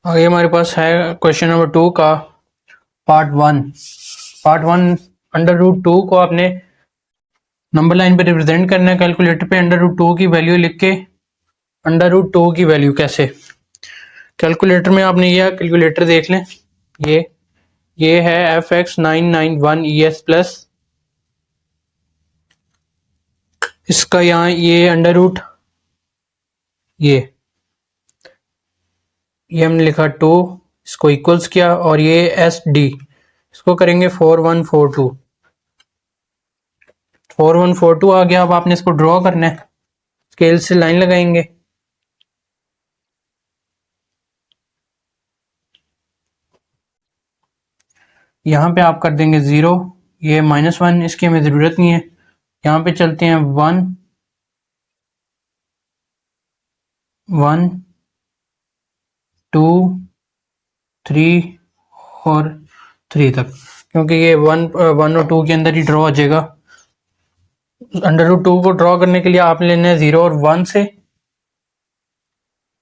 आगे हमारे पास है क्वेश्चन नंबर 2 का पार्ट वन अंडर रूट 2 को आपने नंबर लाइन पे रिप्रेजेंट करना है। कैलकुलेटर पे अंडर रूट 2 की वैल्यू लिख के अंडर रूट 2 की वैल्यू कैसे, कैलकुलेटर में आपने यह कैलकुलेटर देख लें। ये है FX991ES प्लस, इसका यहाँ ये अंडर रूट ये हमने लिखा 2, इसको इक्वल्स किया और ये SD, इसको करेंगे 4142 आ गया। अब आपने इसको ड्रॉ करना है, स्केल से लाइन लगाएंगे। यहाँ पे आप कर देंगे 0, ये -1, इसकी हमें ज़रूरत नहीं है। यहाँ पे चलते हैं 1 1 2 3 और 3 तक, क्योंकि ये 1 और 2 के अंदर ही ड्रॉ हो जाएगा। अंडर रूट 2 को ड्रॉ करने के लिए आप लेना है 0 और 1 से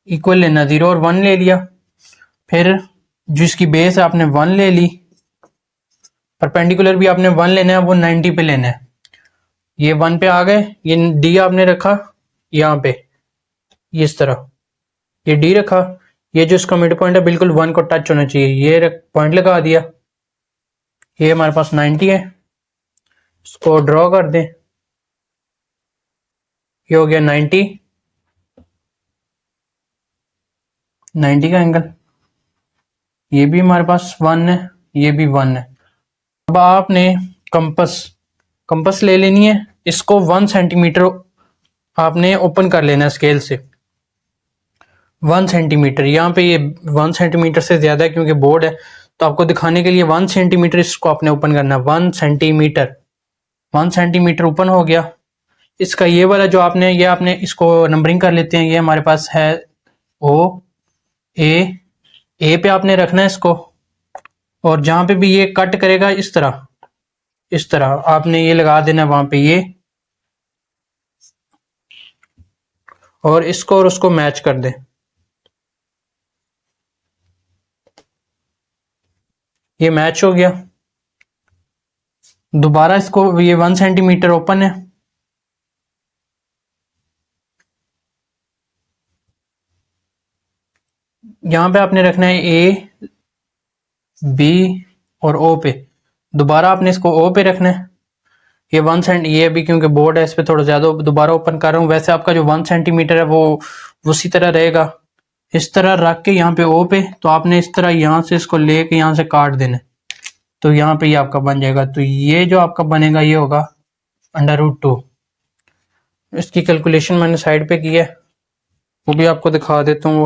इक्वल लेना, 0 और 1 ले लिया, फिर जिसकी बेस है आपने 1 ले ली, परपेंडिकुलर भी आपने 1 लेना है, वो 90 पे लेना है। ये 1 पे आ गए, ये D आपने रखा यहाँ पे, ये इस तरह ये D रखा, ये जो इसका मिड पॉइंट है बिल्कुल 1 को टच होना चाहिए, ये पॉइंट लगा दिया। ये हमारे पास 90 है, इसको ड्रॉ कर दें। ये हो गया 90 का एंगल, ये भी हमारे पास 1 है, ये भी 1 है। अब आपने कंपस ले लेनी है, इसको 1 सेंटीमीटर आपने ओपन कर लेना है स्केल से, 1 सेंटीमीटर। यहाँ पे ये 1 सेंटीमीटर से ज़्यादा है क्योंकि बोर्ड है, तो आपको दिखाने के लिए 1 सेंटीमीटर इसको आपने ओपन करना है। 1 सेंटीमीटर ओपन हो गया। इसका ये वाला जो आपने ये आपने इसको नंबरिंग कर लेते हैं। ये हमारे पास है ए पे आपने रखना है इसको, और जहाँ पे भी ये कट करेगा इस तरह आपने ये लगा देना वहाँ पे ये, और इसको और उसको मैच कर दें। ये मैच हो गया। दोबारा इसको, ये 1 सेंटीमीटर ओपन है, यहाँ पे आपने रखना है ए बी और ओ पे, दोबारा आपने इसको ओ पे रखना है। ये 1 सेंटी, ये अभी क्योंकि बोर्ड है इस पे थोड़ा ज़्यादा दोबारा ओपन कर रहा हूँ, वैसे आपका जो 1 सेंटीमीटर है वो उसी तरह रहेगा। इस तरह रख के यहाँ पे ओ पे, तो आपने इस तरह यहाँ से इसको ले के यहाँ से काट देना, तो यहाँ पे ये आपका बन जाएगा। तो ये जो आपका बनेगा ये होगा अंडर रूट 2। इसकी कैलकुलेशन मैंने साइड पे की है, वो भी आपको दिखा देता हूँ। वो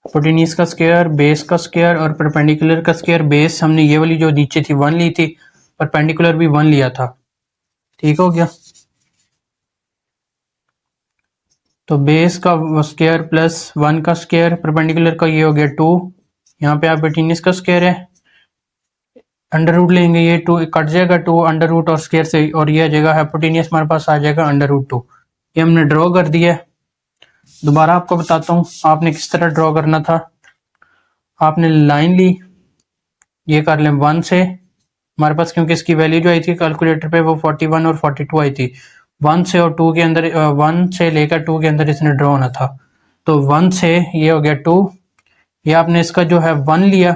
हिपोटेन्यूज का स्क्वायर, बेस का स्क्वायर और परपेंडिकुलर का स्क्वायर। बेस हमने ये वाली जो नीचे थी 1 ली थी, परपेंडिकुलर भी 1 लिया था, ठीक हो गया। तो बेस का स्क्वायर प्लस 1 का स्क्वायर, परपेंडिकुलर का ये हो गया 2। यहाँ पे आप हिपोटेन्यूज का स्क्वायर है, अंडर रूट लेंगे, ये 2 कट जाएगा 2 अंडर रूट और स्क्वायर से, और ये आ जाएगा हिपोटेन्यूज हमारे पास आ जाएगा अंडर रूट 2। ये हमने ड्रॉ कर दिया है। दोबारा आपको बताता हूँ आपने किस तरह ड्रॉ करना था। आपने लाइन ली, ये कर लें 1 से, हमारे पास क्योंकि इसकी वैल्यू जो आई थी कैलकुलेटर पे वो 41 और 42 आई थी। 1 से और 2 के अंदर, 1 से लेकर 2 के अंदर इसने ड्रॉ होना था। तो 1 से ये हो गया 2, ये आपने इसका जो है 1 लिया,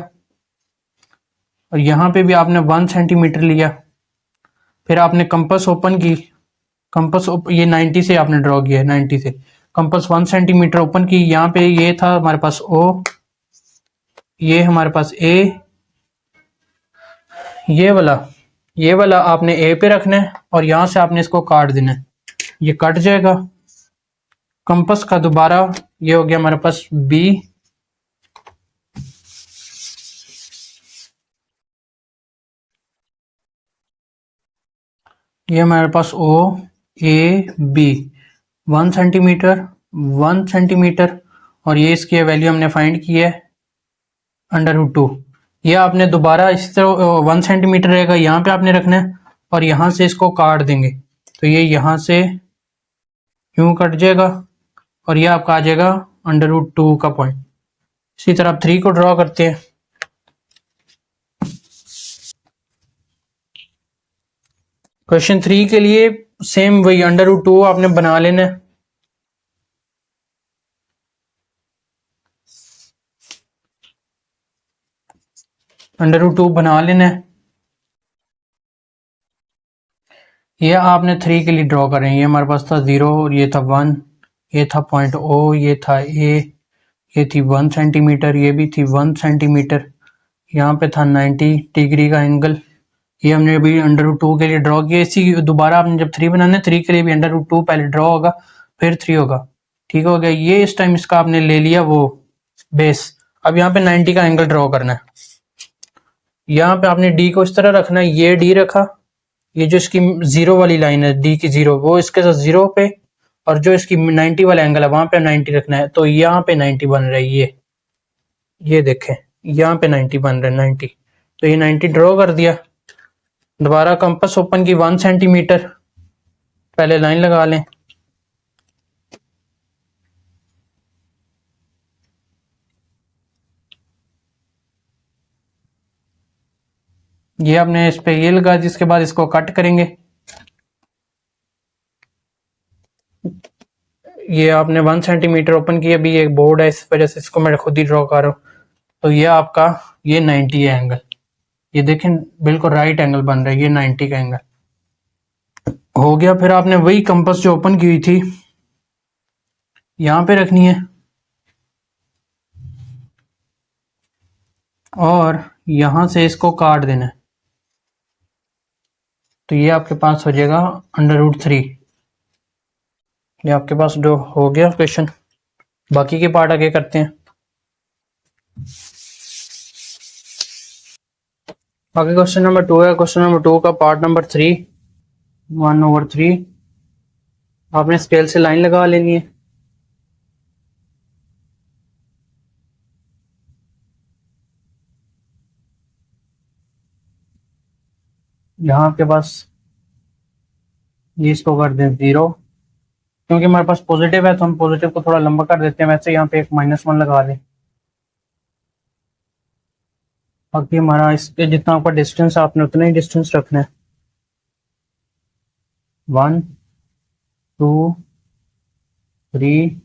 और यहाँ पे भी आपने 1 सेंटीमीटर लिया। फिर आपने कंपास ओपन की, ये 90 से आपने ड्रॉ किया है, 90 से कंपास 1 सेंटीमीटर ओपन की। यहाँ पे ये था हमारे पास O, ये हमारे पास A, ये वाला आपने A पे रखना है, और यहाँ से आपने इसको काट देना है, ये कट जाएगा। कंपास का दोबारा ये हो गया हमारे पास B, ये हमारे पास O A B, 1 सेंटीमीटर, और ये इसकी वैल्यू हमने फाइंड की है अंडर रूट 2। ये आपने दोबारा इसी तरह 1 सेंटीमीटर रहेगा, यहाँ पे आपने रखना है, और यहाँ से इसको काट देंगे, तो ये यहाँ से यूं कट जाएगा और ये आपका आ जाएगा √2 का पॉइंट। इसी तरह आप 3 को ड्रॉ करते हैं। क्वेश्चन 3 के लिए सेम वही √2 आपने बना लेना है। √2 बना लेना है। ये आपने 3 के लिए ड्रॉ करें। ये हमारे पास था 0 और ये था 1, ये था पॉइंट O, ये था A, ये थी 1 सेंटीमीटर, ये भी थी 1 सेंटीमीटर, यहाँ पे था 90 डिग्री का एंगल। ये हमने अभी √2 के लिए ड्रॉ किया। इसी दोबारा आपने जब 3 बनाना है 3 के लिए भी √2 पहले ड्रॉ होगा फिर 3 होगा। ठीक हो गया। ये इस टाइम इसका आपने ले लिया वो बेस। अब यहाँ पे 90 का एंगल ड्रॉ करना है। यहाँ पे आपने डी को इस तरह रखना है, ये डी रखा, ये जो इसकी 0 वाली लाइन है डी की 0 वो इसके साथ 0 पे, और जो इसकी 90 वाला एंगल है वहां पे 90 रखना है। तो यहाँ पे 90 बन रहा है। ये देखें यहाँ पे 90 बन रहा है 90। तो ये 90 ड्रॉ कर दिया। दोबारा कंपास ओपन की 1 सेंटीमीटर पहले लाइन लगा लें। ये आपने इस पे ये लगा, जिसके बाद इसको कट करेंगे। ये आपने 1 सेंटीमीटर ओपन किया। अभी एक बोर्ड है इस वजह से इसको मैं खुद ही ड्रॉ कर रहा हूँ। तो ये आपका ये 90 है एंगल। ये देखें बिल्कुल राइट एंगल बन रहा है। ये 90 का एंगल हो गया। फिर आपने वही कंपास जो ओपन की हुई थी यहाँ पे रखनी है और यहाँ से इसको काट देना है। तो ये आपके पास हो जाएगा √3। ये आपके पास जो हो गया क्वेश्चन। बाकी के पार्ट आगे करते हैं। बाकी क्वेश्चन नंबर 2 है। क्वेश्चन नंबर 2 का पार्ट नंबर 3, 1/3। आपने स्केल से लाइन लगा लेनी है। यहाँ आपके पास ये इसको कर दें 0, क्योंकि हमारे पास पॉजिटिव है तो हम पॉजिटिव को थोड़ा लंबा कर देते हैं। वैसे यहाँ पे एक -1 लगा दें। बाकी हमारा इसके जितना आपका डिस्टेंस आपने उतना ही डिस्टेंस रखना है। 1 2 3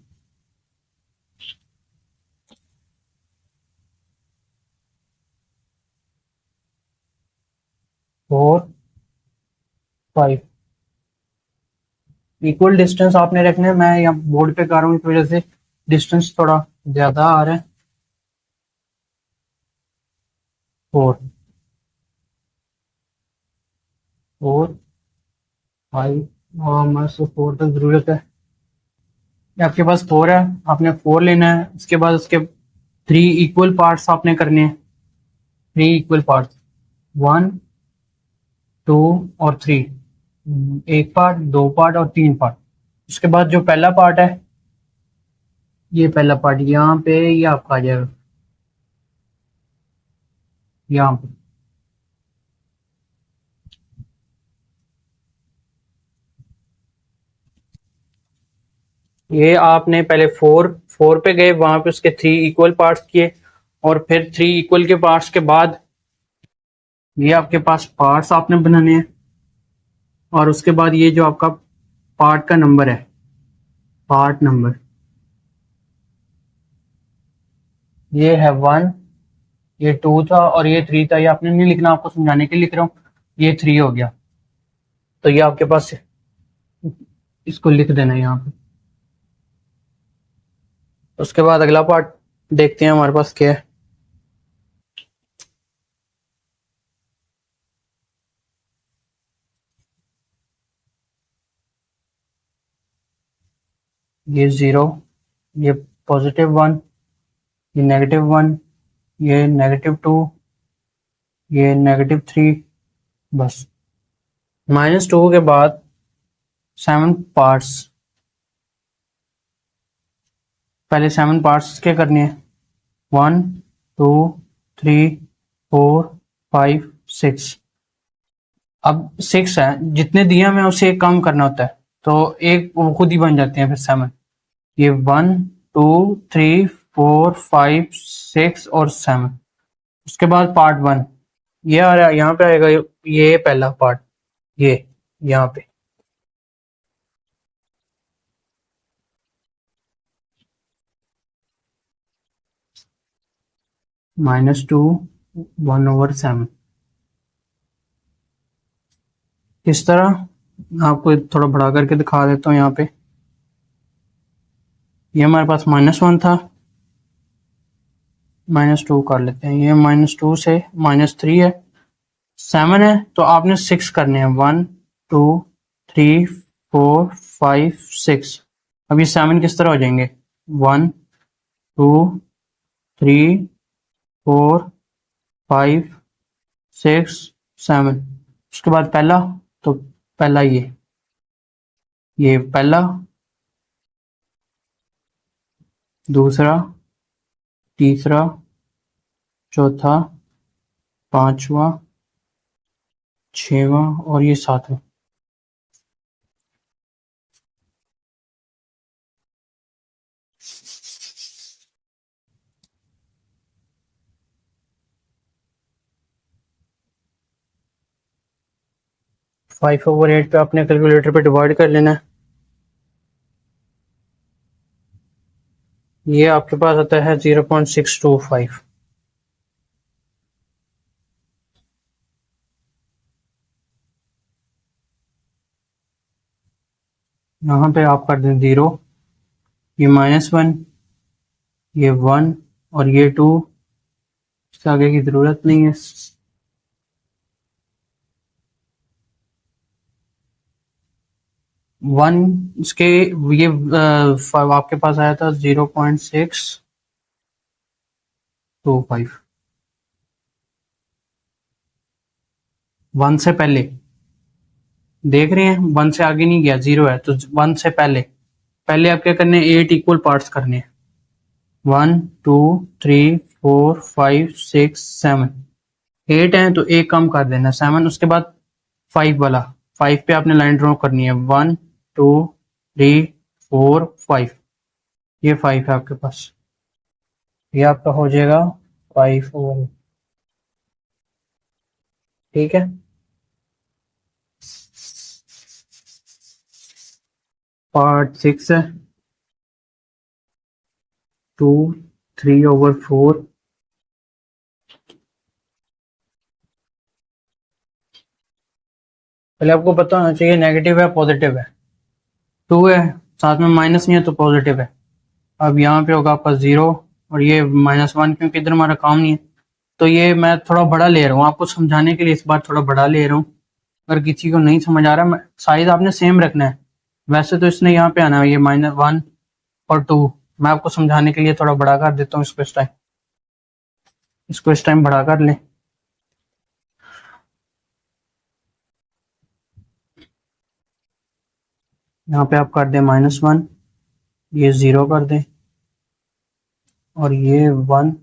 4 5 इक्वल डिस्टेंस आपने रखना है। मैं यहाँ बोर्ड पे कर रहा हूँ इस वजह से डिस्टेंस थोड़ा ज्यादा आ रहा है। 4 4 5 और हमारे 4 तक जरूरत है। आपके पास 4 है, आपने 4 लेना है। उसके बाद उसके 3 इक्वल पार्ट्स आपने करने हैं। 3 इक्वल पार्ट्स 1 2 और 3, एक पार्ट, 2 पार्ट और 3 पार्ट। उसके बाद जो पहला पार्ट है ये पहला पार्ट यहाँ पे ये आपका आ जाएगा यहाँ पे। ये आपने पहले 4 पे गए, वहां पे उसके 3 इक्वल पार्ट्स किए और फिर 3 इक्वल के पार्ट्स के बाद ये आपके पास पार्ट्स आपने बनाने हैं। और उसके बाद ये जो आपका पार्ट का नंबर है, पार्ट नंबर ये है 1, ये 2 था और ये 3 था। ये आपने नहीं लिखना, आपको समझाने के लिए लिख रहा हूँ। ये 3 हो गया। तो ये आपके पास इसको लिख देना है यहाँ पे। उसके बाद अगला पार्ट देखते हैं हमारे पास क्या है। ये 0, ये +1, ये -1, ये -2, ये -3। बस -2 के बाद 7 पार्ट्स। पहले 7 पार्ट्स क्या करने हैं? 1 2 3 4 5 6। अब 6 है, जितने दिए हमें उसे एक काम करना होता है। तो एक वो खुद ही बन जाते हैं फिर 7। ये 1 2 3 4 5 6 और 7। उसके बाद पार्ट 1 ये आ रहा है, यहाँ पे आएगा ये पहला पार्ट, ये यहाँ पे -2 1/7। इस तरह आपको थोड़ा बड़ा करके दिखा देता हूँ। यहाँ पे ये हमारे पास -1 था, -2 कर लेते हैं। ये -2 से -3 है, 7 है, तो आपने 6 करने हैं। 1 2 3 4 5 6। अब ये 7 किस तरह हो जाएंगे? 1 2 3 4 5 6 7। उसके बाद पहला, तो पहला ये पहला, दूसरा, तीसरा, चौथा, पांचवा, छठवां और ये सातवां। (5/8) पे अपने कैलकुलेटर पे डिवाइड कर लेना है। ये आपके पास आता है 0.625। यहाँ पे आप कर दें 0, ये -1, ये 1 और ये 2, इससे आगे की जरूरत नहीं है। 1 इसके ये आपके पास आया था 0.625। 1 से पहले देख रहे हैं, 1 से आगे नहीं गया, 0 है, तो 1 से पहले आप क्या करने हैं? 8 इक्वल पार्ट्स करने हैं। 1 2 3 4 5 6 7। 8 है तो एक कम कर देना, 7। उसके बाद 5 वाला, 5 पे आपने लाइन ड्रॉ करनी है। 1 2 3 4 5। ये 5 है आपके पास, ये आपका हो जाएगा 5/8। ठीक है। पार्ट 6 है 2 3/4। पहले आपको पता होना चाहिए नेगेटिव है पॉजिटिव है। 2 है, साथ में माइनस नहीं है तो पॉजिटिव है। अब यहाँ पे होगा आपका 0 और ये -1, क्योंकि इधर हमारा काम नहीं है तो ये मैं थोड़ा बड़ा ले रहा हूँ आपको समझाने के लिए। इस बार थोड़ा बड़ा ले रहा हूँ, अगर किसी को नहीं समझ आ रहा, साइज आपने सेम रखना है। वैसे तो इसने यहाँ पे आना है ये -1 और 2। मैं आपको समझाने के लिए थोड़ा बड़ा कर देता हूँ इसको। इस टाइम बड़ा कर लें। यहाँ पे आप कर दें -1, ये 0 कर दें और ये 1,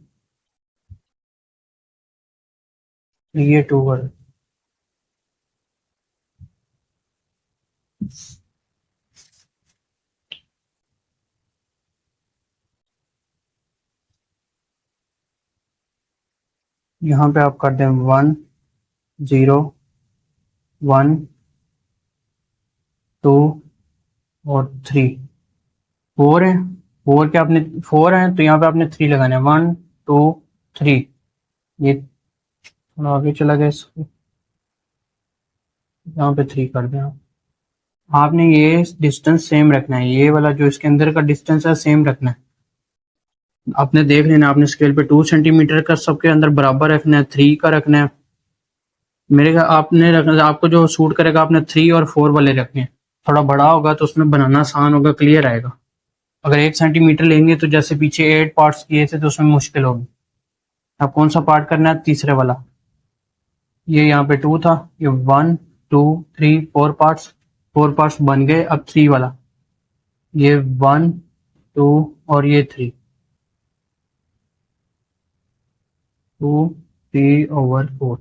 ये 2 कर दें। यहाँ पे आप कर दें 1 0 1 2 और 3। 4 है, 4 के आपने 4 है तो यहाँ पे आपने 3 लगाना है। 1 2 3। ये थोड़ा आगे चला गया, यहाँ पे 3 कर दें आप। आपने ये डिस्टेंस सेम रखना है, ये वाला जो इसके अंदर का डिस्टेंस है सेम रखना है। आपने देख लेना, आपने स्केल पे 2 सेंटीमीटर का सबके अंदर बराबर रखना है, 3 का रखना है। मेरे ख्याल आपने रखना, आपको जो सूट करेगा आपने 3 और 4 वाले रखने हैं। थोड़ा बड़ा होगा तो उसमें बनाना आसान होगा, क्लियर आएगा। अगर 1 सेंटीमीटर लेंगे तो जैसे पीछे 8 पार्ट्स किए थे तो उसमें मुश्किल होगी। अब कौन सा पार्ट करना है? तीसरे वाला। ये यहाँ पे 2 था, ये 1 2 3 4 पार्ट्स, 4 पार्ट्स बन गए। अब 3 वाला, ये 1 2 और ये 3, 2 3/4।